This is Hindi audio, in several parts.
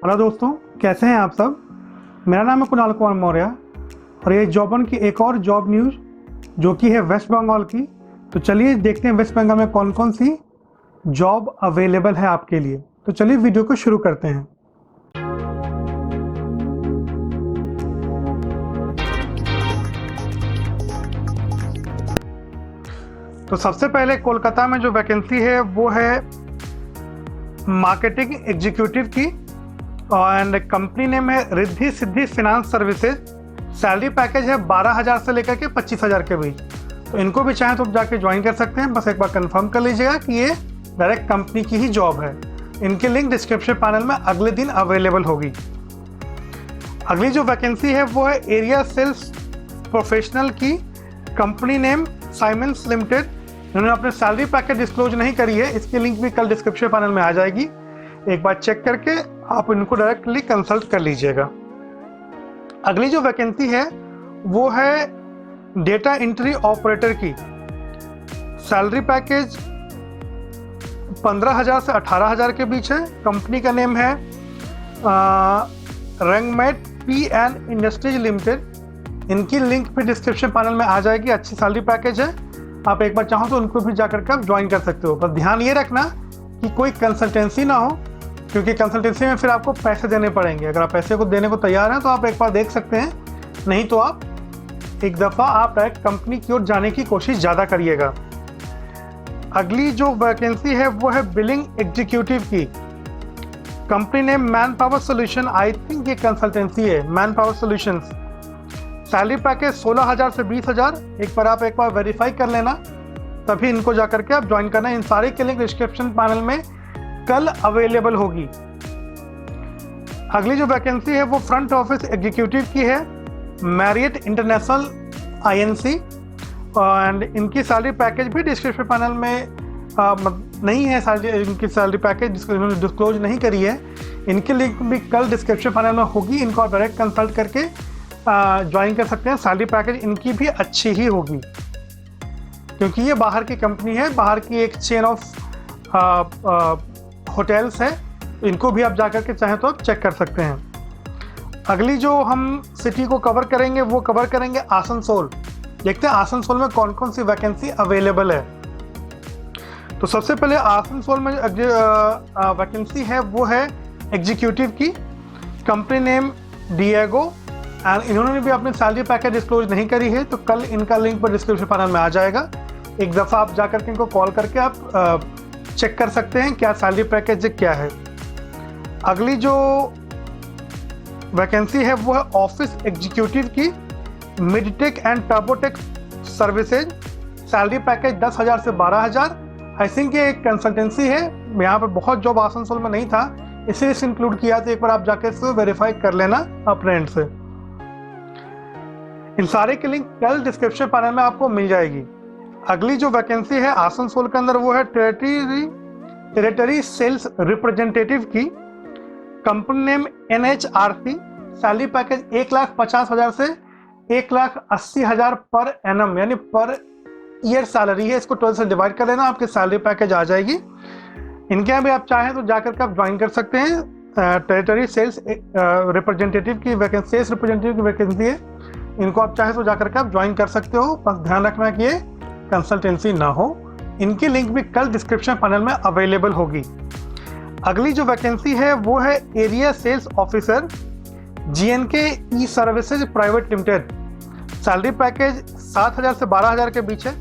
हेलो दोस्तों, कैसे हैं आप सब। मेरा नाम है कुणाल कुमार मौर्य और ये जॉबन की एक और जॉब न्यूज़ जो कि है वेस्ट बंगाल की। तो चलिए देखते हैं वेस्ट बंगाल में कौन कौन सी जॉब अवेलेबल है आपके लिए। तो चलिए वीडियो को शुरू करते हैं। तो सबसे पहले कोलकाता में जो वैकेंसी है वो है मार्केटिंग एग्जीक्यूटिव की एंड कंपनी नेम है Riddhi Siddhi finance services. Salary package है 12,000 से लेकर के 25,000 के बीच। तो इनको भी चाहें तो जाके ज्वाइन कर सकते हैं। बस एक बार कंफर्म कर लीजिएगा कि ये डायरेक्ट कंपनी की ही जॉब है। इनकी लिंक डिस्क्रिप्शन पैनल में अगले दिन अवेलेबल होगी। अगली जो वैकेंसी है वो है एरिया सेल्स प्रोफेशनल की। Company name Siemens limited. इन्होंने अपने सैलरी पैकेज डिस्क्लोज नहीं करी है, इसकी लिंक भी कल डिस्क्रिप्शन पैनल में आ जाएगी। एक बार चेक करके आप इनको डायरेक्टली कंसल्ट कर लीजिएगा। अगली जो वैकेंसी है वो है डेटा एंट्री ऑपरेटर की। सैलरी पैकेज 15,000 से 18,000 के बीच है। कंपनी का नेम है रंगमेट पी एंड इंडस्ट्रीज लिमिटेड। इनकी लिंक भी डिस्क्रिप्शन पैनल में आ जाएगी। अच्छी सैलरी पैकेज है, आप एक बार चाहो तो उनको भी जाकर के आप ज्वाइन कर सकते हो। बस ध्यान ये रखना कि कोई कंसल्टेंसी ना हो, क्योंकि कंसल्टेंसी में फिर आपको पैसे देने पड़ेंगे। अगर आप पैसे को देने को तैयार हैं तो आप एक बार देख सकते हैं, नहीं तो आप एक दफ़ा आप डायरेक्ट कंपनी की ओर जाने की कोशिश ज़्यादा करिएगा। अगली जो वैकेंसी है वो है बिलिंग एग्जीक्यूटिव की। Company name man power solution. I think ये कंसल्टेंसी है, man power solutions. Salary package 16,000 से 20,000। एक बार वेरीफाई कर लेना, तभी इनको जाकर के आप ज्वाइन करना। इन सारे के लिंक डिस्क्रिप्शन पैनल में कल अवेलेबल होगी। अगली जो वैकेंसी है वो फ्रंट ऑफिस एग्जीक्यूटिव की है, मैरियट इंटरनेशनल आईएनसी। एंड इनकी सैलरी पैकेज भी डिस्क्रिप्शन पैनल में नहीं है। इनकी सैलरी पैकेज इन्होंने डिस्क्लोज नहीं करी है। इनकी लिंक भी कल डिस्क्रिप्शन पैनल में होगी। इनको आप डायरेक्ट कंसल्ट करके ज्वाइन कर सकते हैं। सैलरी पैकेज इनकी भी अच्छी ही होगी, क्योंकि ये बाहर की कंपनी है, बाहर की एक चेन ऑफ होटल्स है। इनको भी आप जाकर के चाहें तो आप चेक कर सकते हैं। अगली जो हम सिटी को कवर करेंगे वो कवर करेंगे आसनसोल। देखते हैं आसनसोल में कौन कौन सी वैकेंसी अवेलेबल है। तो सबसे पहले आसनसोल में वैकेंसी है वो है एग्जीक्यूटिव की। Company name Diego. एंड इन्होंने भी अपनी सैलरी पैकेज डिस्क्लोज नहीं करी है, तो कल इनका लिंक पर डिस्क्रिप्शन पैनल में आ जाएगा। एक दफ़ा आप जाकर के इनको कॉल करके आप चेक कर सकते हैं क्या सैलरी पैकेज क्या है। अगली जो वैकेंसी है वो है ऑफिस एग्जीक्यूटिव की, मिडटेक एंड टर्बोटेक सर्विसेज। सैलरी पैकेज 10,000 से 12,000। आई थिंक ये एक कंसल्टेंसी है। यहाँ पर बहुत जॉब आसनसोल में नहीं था, इसलिए इसे इंक्लूड किया। तो एक बार आप जाकर इसको वेरीफाई कर लेना अपने एंड से। इन सारे की लिंक कल डिस्क्रिप्शन पैनल में आपको मिल जाएगी। अगली जो वैकेंसी है आसनसोल के अंदर वो है टेरिटरी सेल्स रिप्रेजेंटेटिव की। Company name NHRC। Salary package 1,50,000 से 1,80,000 पर एनम, यानी पर ईयर सैलरी है। इसको 12 से डिवाइड कर लेना, आपकी सैलरी पैकेज आ जाएगी। इनके यहाँ भी आप चाहें तो जाकर के आप ज्वाइन कर सकते हैं। टेरिटरी सेल्स रिप्रेजेंटेटिव की वैकेंसी, सेल्स रिप्रेजेंटेटिव की वैकेंसी है। इनको आप चाहें तो जाकर के आप ज्वाइन कर सकते हो। बस ध्यान रखना कि ये कंसल्टेंसी ना हो। इनकी लिंक भी कल डिस्क्रिप्शन पैनल में अवेलेबल होगी। अगली जो वैकेंसी है वो है area sales officer, GNK e services private limited. Salary package 7,000 से 12,000 के बीच है।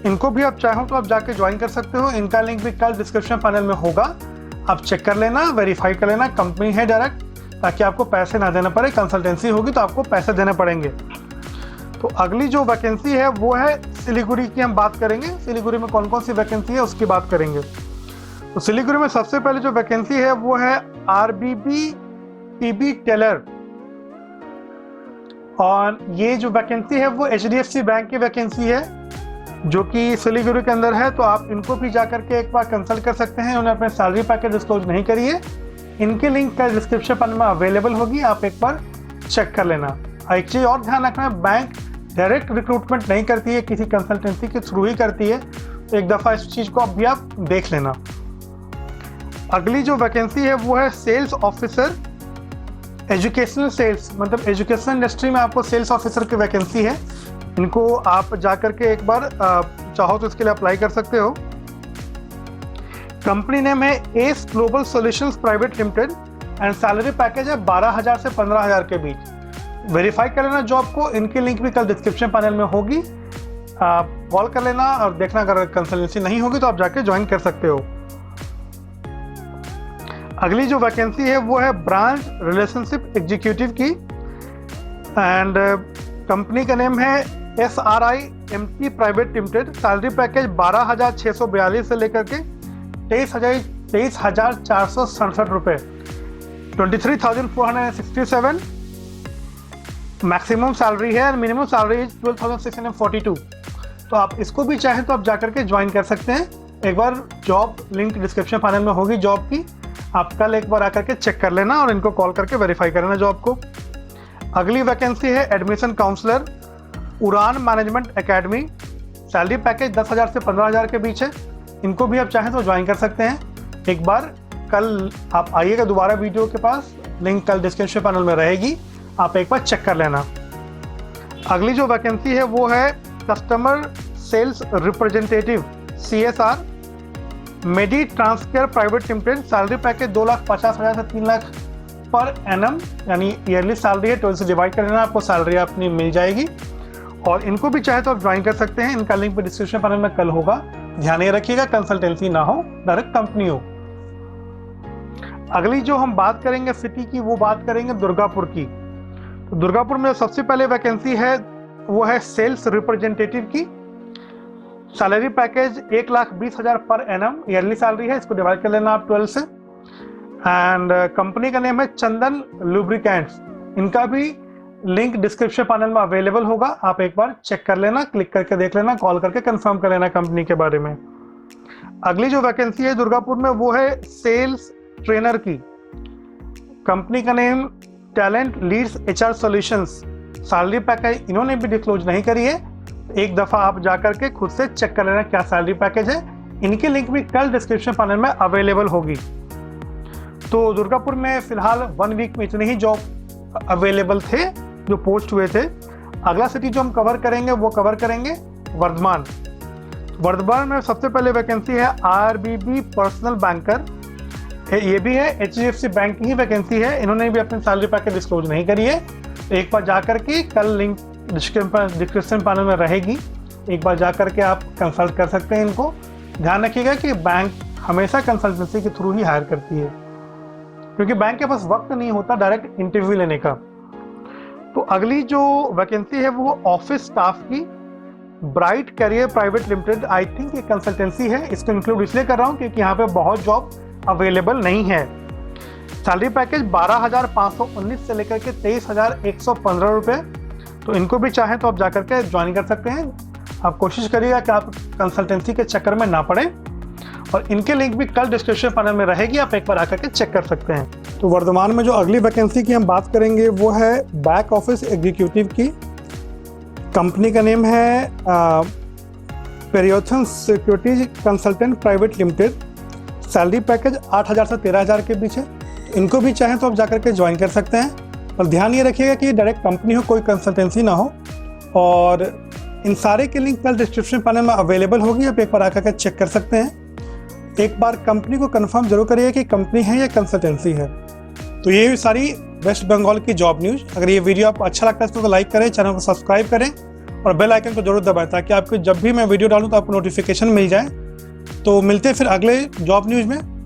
इनको भी आप चाहो तो आप जाके ज्वाइन कर सकते हो। इनका लिंक भी कल डिस्क्रिप्शन पैनल में होगा, आप चेक कर लेना, वेरीफाई कर लेना। कंपनी है डायरेक्ट, ताकि आपको पैसे ना देना पड़े। कंसल्टेंसी होगी तो आपको पैसे देने पड़ेंगे। तो अगली जो वैकेंसी है वो है सिलीगुड़ी की। हम बात करेंगे सिलीगुड़ी में कौन कौन सी वैकेंसी है उसकी बात करेंगे। तो सिलीगुड़ी में सबसे पहले जो वैकेंसी है वो है RBB PB टेलर। और ये जो वैकेंसी है वो HDFC बैंक की वैकेंसी है, जो कि सिलीगुड़ी के अंदर है। तो आप इनको भी जाकर के एक बार कंसल्ट कर सकते हैं। उन्होंने अपने सैलरी पैकेज डिस्क्लोज नहीं करी है। इनकी लिंक का डिस्क्रिप्शन पैनल में अवेलेबल होगी, आप एक बार चेक कर लेना। एक चीज़ और ध्यान रखना, बैंक डायरेक्ट रिक्रूटमेंट नहीं करती है, किसी कंसल्टेंसी के थ्रू ही करती है। तो एक दफ़ा इस चीज़ को अब भी आप देख लेना। अगली जो वैकेंसी है वो है सेल्स ऑफिसर एजुकेशनल सेल्स, मतलब एजुकेशनल इंडस्ट्री में आपको सेल्स ऑफिसर की वैकेंसी है। इनको आप जाकर के एक बार चाहो तो इसके लिए अप्लाई कर सकते हो। कंपनी नेम है S global solutions private limited and salary package है 12,000 से 15,000 के बीच। वेरीफाई कर लेना जॉब को, इनकी लिंक भी कल डिस्क्रिप्शन पैनल में होगी, आप कॉल कर लेना और देखना अगर कंसल्टेंसी नहीं होगी तो आप जाके ज्वाइन कर सकते हो। अगली जो वैकेंसी है वो है ब्रांच रिलेशनशिप एग्जीक्यूटिव की एंड कंपनी का नेम है SRIMT private limited. Salary package 12,642 से लेकर के 23,467 रुपये, 23,467 मैक्सिमम सैलरी है, मिनिमम सैलरी 12,642। तो आप इसको भी चाहें तो आप जाकर के ज्वाइन कर सकते हैं। एक बार जॉब लिंक डिस्क्रिप्शन पैनल में होगी जॉब की, आप कल एक बार आकर के चेक कर लेना और इनको कॉल करके वेरीफाई कर लेना जॉब को। अगली वैकेंसी है एडमिशन काउंसलर उड़ान मैनेजमेंट एकेडमी। सैलरी पैकेज 10,000 से 15,000 के बीच है। इनको भी आप चाहें तो ज्वाइन कर सकते हैं। एक बार कल आप आइएगा दोबारा वीडियो के पास, लिंक कल डिस्क्रिप्शन पैनल में रहेगी, आप एक बार चेक कर लेना। अगली जो वैकेंसी है वो है कस्टमर सेल्स रिप्रेजेंटेटिव CSR मेडी ट्रांसकेयर प्राइवेट लिमिटेड। सैलरी पैकेज 2,50,000 से 3 लाख पर एनम, यानी ईयरली सैलरी है, 12 से डिवाइड कर लेना, आपको सैलरी अपनी मिल जाएगी। और इनको भी चाहे तो आप ज्वाइन कर सकते हैं। इनका लिंक भी डिस्क्रिप्शन पैनल में कल होगा। ध्यान ये रखिएगा कंसल्टेंसी ना हो, डायरेक्ट कंपनी हो। अगली जो हम बात करेंगे सिटी की, वो बात करेंगे दुर्गापुर की। तो दुर्गापुर में सबसे पहले वैकेंसी है वो है सेल्स रिप्रेजेंटेटिव की। Salary package 1,20,000 per annum, yearly salary है, इसको डिवाइड कर लेना आप 12 से। एंड कंपनी का नेम है चंदन लुब्रिकेंट्स। इनका भी लिंक डिस्क्रिप्शन पैनल में अवेलेबल होगा, आप एक बार चेक कर लेना, क्लिक करके देख लेना, कॉल करके कंफर्म कर लेना कंपनी के बारे में। अगली जो वैकेंसी है दुर्गापुर में वो है सेल्स ट्रेनर की। कंपनी का name talent leads HR solutions. Salary package इन्होंने भी डिस्क्लोज नहीं करी है, एक दफ़ा आप जाकर के खुद से चेक कर लेना क्या सैलरी पैकेज है। इनकी लिंक भी कल डिस्क्रिप्शन पैनल में अवेलेबल होगी। तो दुर्गापुर में फिलहाल 1 वीक में इतने ही जॉब अवेलेबल थे जो पोस्ट हुए थे। अगला सिटी जो हम कवर करेंगे वो कवर करेंगे वर्धमान। वर्धमान में सबसे पहले वैकेंसी है RBB पर्सनल बैंकर। ये भी है HDFC बैंक की ही वैकेंसी है, इन्होंने भी अपनी सैलरी पैकेज डिस्क्लोज नहीं करी है। एक बार जाकर के कल लिंक डिस्क्रिप्शन पैनल में रहेगी, एक बार जाकर के आप कंसल्ट कर सकते हैं इनको। ध्यान रखिएगा कि बैंक हमेशा कंसल्टेंसी के थ्रू ही हायर करती है, क्योंकि बैंक के पास वक्त नहीं होता डायरेक्ट इंटरव्यू लेने का। तो अगली जो वैकेंसी है वो ऑफिस स्टाफ की bright career private limited. I think ये कंसल्टेंसी है, इसको इंक्लूड इसलिए कर रहा हूँ क्योंकि यहाँ पे बहुत जॉब अवेलेबल नहीं है। सैलरी पैकेज 12,519 से लेकर के 23,115 रुपये। तो इनको भी चाहें तो आप जाकर के ज्वाइन कर सकते हैं। आप कोशिश करिएगा कि आप कंसल्टेंसी के चक्कर में ना पड़े, और इनके लिंक भी कल डिस्क्रिप्शन पैनल में रहेगी, आप एक बार आकर के चेक कर सकते हैं। तो वर्धमान में जो अगली वैकेंसी की हम बात करेंगे वो है बैक ऑफिस एग्जीक्यूटिव की। कंपनी का नेम है पेरियोथन security consultant private limited. Salary package 8,000 से 13,000 के बीच है। इनको भी चाहें तो आप जाकर के ज्वाइन कर सकते हैं। और ध्यान ये रखिएगा कि डायरेक्ट कंपनी हो, कोई कंसल्टेंसी ना हो। और इन सारे के लिंक कल डिस्क्रिप्शन पैनल में अवेलेबल होगी, आप एक बार आकर के चेक कर सकते हैं। एक बार कंपनी को कंफर्म जरूर करिए कि कंपनी है या कंसल्टेंसी है। तो ये सारी वेस्ट बंगाल की जॉब न्यूज़। अगर ये वीडियो आपको अच्छा लगता है तो लाइक करें, चैनल को सब्सक्राइब करें और बेल आइकन को जरूर दबाएं, ताकि आपको जब भी मैं वीडियो डालूँ तो आपको नोटिफिकेशन मिल जाए। तो मिलते हैं फिर अगले जॉब न्यूज़ में।